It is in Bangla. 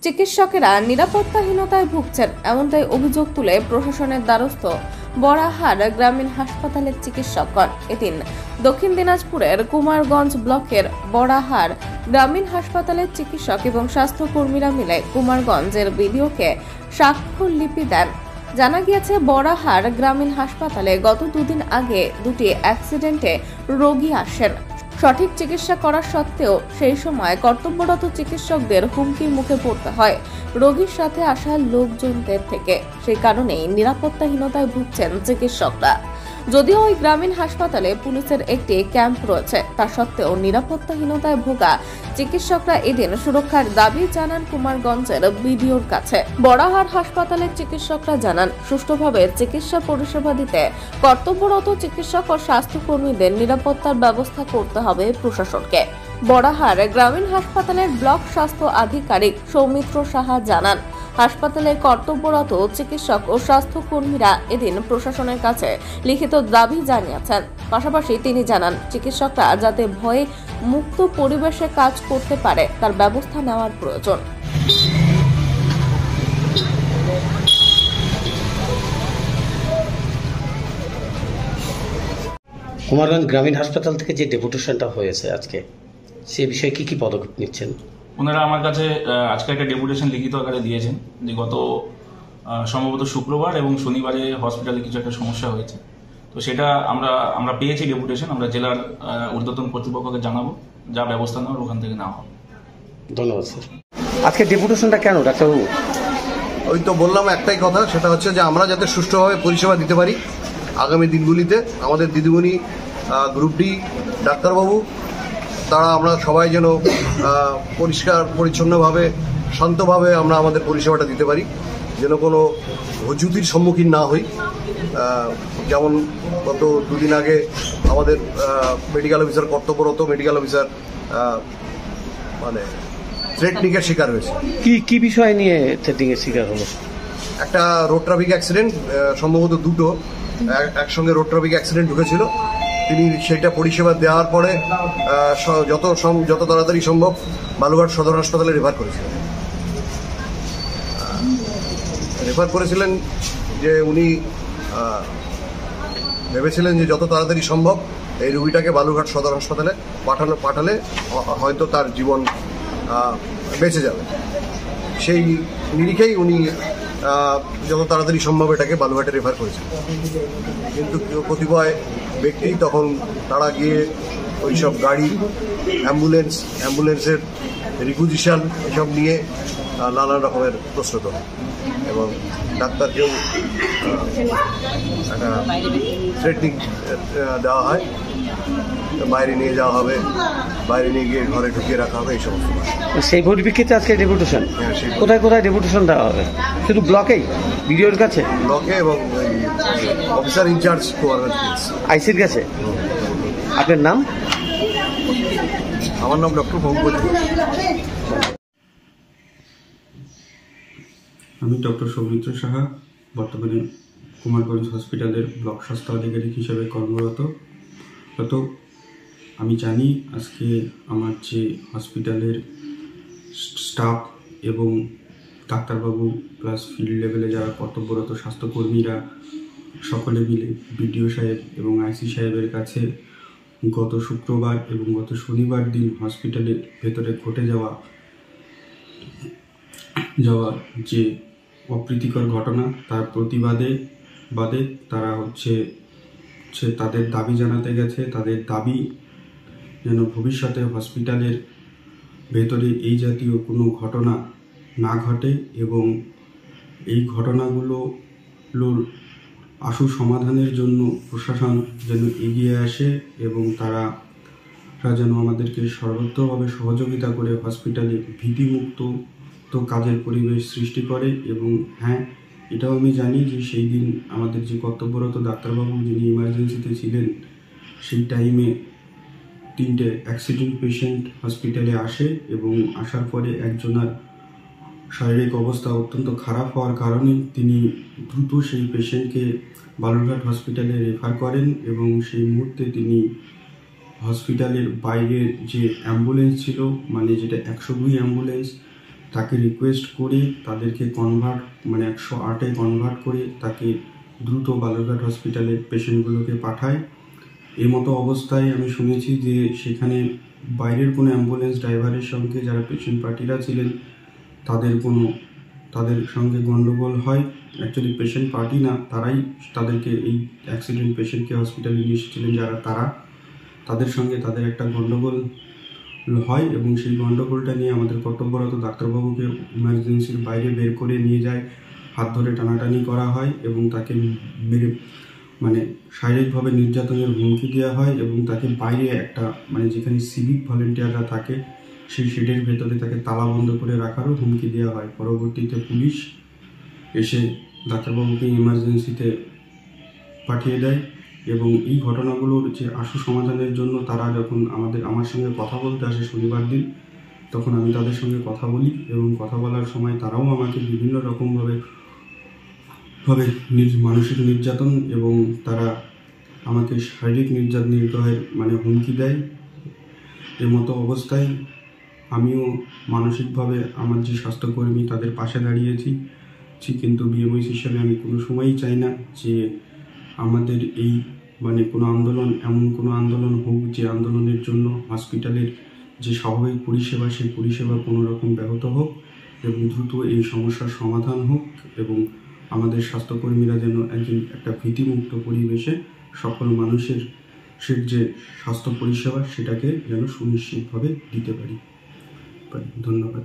চিকিৎসকেরা নিরাপত্তাহীনতায় ভুগছেন, এমনটাই অভিযোগ তুলে প্রশাসনের দ্বারস্থ বড়াহার গ্রামীণ হাসপাতালের চিকিৎসকগণ। এদিন দক্ষিণ দিনাজপুরের কুমারগঞ্জ ব্লকের বড়াহার গ্রামীণ হাসপাতালের চিকিৎসক এবং স্বাস্থ্যকর্মীরা মিলে কুমারগঞ্জের বিডিওকে স্বাক্ষরলিপি দেন। জানা গিয়েছে, বড়াহার গ্রামীণ হাসপাতালে গত দুদিন আগে দুটি অ্যাক্সিডেন্টে রোগী আসেন। সঠিক চিকিৎসা করা সত্ত্বেও সেই সময় কর্তব্যরত চিকিৎসকদের হুমকির মুখে পড়তে হয় রোগীর সাথে আসা লোকজনদের থেকে। সেই কারণেই নিরাপত্তাহীনতায় ভুগছেন চিকিৎসকরা। যদিও ওই গ্রামীণ হাসপাতালে পুলিশের একটি ক্যাম্প রয়েছে, তা সত্ত্বেও নিরাপত্তাহীনতায় ভোগা চিকিৎসকরা এদিন সুরক্ষার দাবি জানান কুমারগঞ্জের বিডিওর কাছে। বড়াহার হাসপাতালের চিকিৎসকরা জানান, সুষ্ঠুভাবে চিকিৎসা পরিষেবা দিতে কর্তব্যরত চিকিৎসক ও স্বাস্থ্যকর্মীদের নিরাপত্তার ব্যবস্থা করতে হবে প্রশাসনকে। বড়াহার গ্রামীণ হাসপাতালের ব্লক স্বাস্থ্য আধিকারিক সৌমিত্র সাহা জানান, হাসপাতালের কর্তব্যরত চিকিৎসক ও স্বাস্থ্যকর্মীরা এদিন প্রশাসনের কাছে লিখিত দাবি জানিয়েছেন। পাশাপাশি তিনি জানান, চিকিৎসকরা যাতে ভয়ে মুক্ত পরিবেশে কাজ করতে পারে তার ব্যবস্থা নেওয়ার প্রয়োজন। কুমারগঞ্জ গ্রামীণ হাসপাতাল থেকে যে ডেপুটেশনটা হয়েছে আজকে, সে বিষয়ে কি পদক্ষেপ নিচ্ছেন? ওনারা আমার কাছে আজকে একটা ডেপুটেশন লিখিত আকারে দিয়েছেন যে গত সম্ভবত শুক্রবার এবং শনিবারে হসপিটালে কিছু একটা সমস্যা হয়েছে। তো সেটা আমরা পেয়েছি ডেপুটেশন, আমরা জেলার ঊর্ধ্বতন কর্তৃপক্ষকে জানাবো, যা ব্যবস্থা নেওয়ার ওখান থেকে নেওয়া হবে। ধন্যবাদ স্যার। আজকে ডেপুটেশনটা কেন ডাক্তারবাবু? ওই তো বললাম একটাই কথা, সেটা হচ্ছে যে আমরা যাতে সুষ্ঠুভাবে পরিষেবা দিতে পারি আগামী দিনগুলিতে। আমাদের দিদিমণি, গ্রুপ ডি ডাক্তারবাবু, তারা আমরা সবাই যেন পরিষ্কার পরিচ্ছন্নভাবে শান্তভাবে আমরা আমাদের পরিষেবাটা দিতে পারি, যেন কোনো হুজুতির সম্মুখীন না হই। যেমন গত দুদিন আগে আমাদের মেডিকেল অফিসার, কর্তব্যরত মেডিকেল অফিসার মানে থ্রেটনিংয়ের শিকার হয়েছে। কি বিষয় নিয়ে থ্রেটনিংয়ের শিকার হলো? একটা রোড ট্রাফিক অ্যাক্সিডেন্ট, সম্ভবত দুটো একসঙ্গে রোড ট্রাফিক অ্যাক্সিডেন্ট ঢুকেছিল। তিনি সেটা পরিষেবা দেওয়ার পরে যত তাড়াতাড়ি সম্ভব বালুঘাট সদর হাসপাতালে রেফার করেছিলেন যে উনি ভেবেছিলেন যে যত তাড়াতাড়ি সম্ভব এই রোগীটাকে বালুঘাট সদর হাসপাতালে পাঠালে হয়তো তার জীবন বেঁচে যাবে। সেই নিরিখেই উনি যত তাড়াতাড়ি সম্ভব এটাকে বালুঘাটে রেফার করেছেন। কিন্তু কতিপয় ব্যক্তি তখন তারা গিয়ে ওইসব গাড়ি, অ্যাম্বুলেন্সের রিকুইজিশন এসব নিয়ে নানান রকমের প্রশ্ন তোলে এবং ডাক্তারকেও একটা থ্রেটনিং দেওয়া হয়, বাইরে নিয়ে যাওয়া হবে, বাইরে নিয়ে গিয়ে ঘরে ঢুকিয়ে রাখা হবে, এই সমস্ত। সেই পরিপ্রেক্ষিতে আজকে ডেপুটেশন কোথায় কোথায় ডেপুটেশন দেওয়া হবে? শুধু ব্লকেই, বিডিওর কাছে? ব্লকে এবং অফিসার ইনচার্জ আইসির কাছে। আপনার নাম? আমার নাম ডক্টর পঙ্কজ। আমি ডক্টর সৌমিত্র সাহা, বর্তমানে কুমারগঞ্জ হসপিটালের ব্লক স্বাস্থ্য আধিকারিক হিসেবে কর্মরত। আমি জানি আজকে আমার যে হসপিটালের স্টাফ এবং ডাক্তারবাবু প্লাস ফিল্ড লেভেলে যারা কর্তব্যরত স্বাস্থ্যকর্মীরা সকলে মিলে বিডিও সাহেব এবং আইসি সাহেবের কাছে গত শুক্রবার এবং গত শনিবার দিন হসপিটালের ভেতরে ঘটে যাওয়া যে অপ্রীতিকর ঘটনা, তার প্রতিবাদে তারা তাদের দাবি জানাতে গেছে। তাদের দাবি যেন ভবিষ্যতে হসপিটালের ভেতরে এই জাতীয় কোনো ঘটনা না ঘটে এবং এই ঘটনাগুলোর আশু সমাধানের জন্য প্রশাসন যেন এগিয়ে আসে এবং তারা যেন আমাদেরকে সর্বত্রভাবে সহযোগিতা করে হসপিটালে ভীতিমুক্ত কাজের পরিবেশ সৃষ্টি করে। এবং হ্যাঁ, এটাও আমি জানি যে সেই দিন আমাদের যে কর্তব্যরত ডাক্তারবাবু যিনি ইমার্জেন্সিতে ছিলেন, সেই টাইমে 3টে অ্যাক্সিডেন্ট পেশেন্ট হসপিটালে আসে এবং আসার পরে একজনের শারীরিক অবস্থা অত্যন্ত খারাপ হওয়ার কারণে তিনি দ্রুত সেই পেশেন্টকে বালুরঘাট হসপিটালে রেফার করেন এবং সেই মুহূর্তে তিনি হসপিটালের বাইরের যে অ্যাম্বুলেন্স ছিল, মানে যেটা 102 অ্যাম্বুলেন্স, তাকে রিকোয়েস্ট করে তাদেরকে কনভার্ট 108-এ কনভার্ট করে তাকে দ্রুত বালুরঘাট হসপিটালে পেশেন্টগুলোকে পাঠায়। এই মতো অবস্থায় আমি শুনেছি যে সেখানে বাইরের কোনো অ্যাম্বুলেন্স ড্রাইভারের সঙ্গে যারা পেশেন্ট পার্টিরা ছিলেন তাদের সঙ্গে গণ্ডগোল হয়। অ্যাকচুয়ালি পেশেন্ট পার্টি না, তারাই তাদেরকে এই অ্যাক্সিডেন্ট পেশেন্টকে হসপিটালে নিয়ে এসেছিলেন তাদের সঙ্গে তাদের একটা গণ্ডগোল হয় এবং সেই গণ্ডগোলটা নিয়ে আমাদের কর্তব্যরত ডাক্তারবাবুকে ইমার্জেন্সির বাইরে বের করে নিয়ে যায়, হাত ধরে টানাটানি করা হয় এবং তাকে মেরে শারীরিকভাবে নির্যাতনের হুমকি দেওয়া হয় এবং তাকে বাইরে একটা যেখানে সিভিক ভলেন্টিয়াররা থাকে সেই শেডের ভেতরে তাকে তালা বন্ধ করে রাখারও হুমকি দেওয়া হয়। পরবর্তীতে পুলিশ এসে ডাক্তারবাবুকে ইমার্জেন্সিতে পাঠিয়ে দেয় এবং এই ঘটনাগুলোর যে আশু সমাধানের জন্য তারা যখন আমার সঙ্গে কথা বলতে আসে শনিবার দিন, তখন আমি তাদের সঙ্গে কথা বলি এবং কথা বলার সময় তারাও আমাকে বিভিন্ন রকমভাবে মানসিক নির্যাতন এবং তারা আমাকে শারীরিক নির্যাতনের হুমকি দেয়। এর মতো অবস্থায় আমিও মানসিকভাবে আমার যে স্বাস্থ্যকর্মী তাদের পাশে দাঁড়িয়েছি, কিন্তু বিএমএস হিসেবে আমি কোনো সময়ই চাই না যে আমাদের এই কোনো আন্দোলন এমন কোনো আন্দোলন হোক যে আন্দোলনের জন্য হসপিটালের যে স্বাভাবিক পরিষেবা সেই পরিষেবা কোনো রকম ব্যাহত হোক এবং দ্রুত এই সমস্যার সমাধান হোক এবং আমাদের স্বাস্থ্যকর্মীরা যেন একটা ভীতিমুক্ত পরিবেশে সকল মানুষের যে স্বাস্থ্য পরিষেবা সেটাকে যেন সুনিশ্চিতভাবে দিতে পারি। ধন্যবাদ।